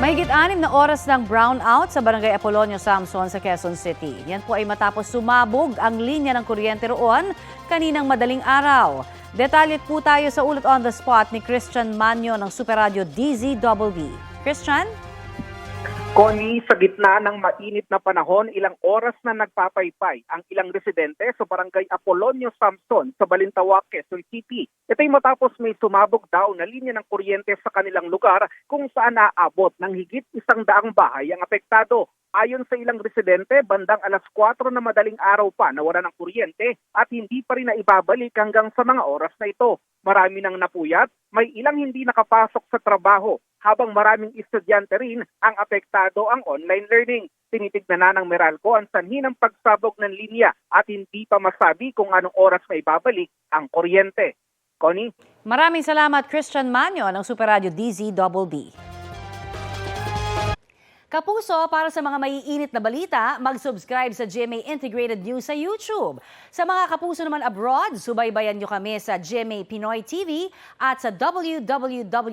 Mahigit 6 na oras ng brownout sa Barangay Apolonio Samson sa Quezon City. Yan po ay matapos sumabog ang linya ng kuryente roon kaninang madaling araw. Detalye po tayo sa ulat on the spot ni Christian Manyo ng Super Radio DZBB. Christian? Connie, sa gitna ng mainit na panahon, ilang oras na nagpapaypay ang ilang residente sa Barangay Apolonio Samson sa Balintawak, Quezon City. Ito'y matapos may sumabog daw na linya ng kuryente sa kanilang lugar kung saan naaabot ng higit 100 bahay ang apektado. Ayon sa ilang residente, bandang alas 4 na madaling araw pa nawala ng kuryente at hindi pa rin naibabalik hanggang sa mga oras na ito. Marami nang napuyat, may ilang hindi nakapasok sa trabaho, habang maraming estudyante rin ang apektado ang online learning. Tinitignan na ng Meralco ang sanhi ng pagsabog ng linya at hindi pa masabi kung anong oras maibabalik ang kuryente. Connie? Maraming salamat Christian Manyo ng Super Radio DZBB. Kapuso, para sa mga maiinit na balita, mag-subscribe sa GMA Integrated News sa YouTube. Sa mga kapuso naman abroad, subaybayan nyo kami sa GMA Pinoy TV at sa www.gmanews.tv.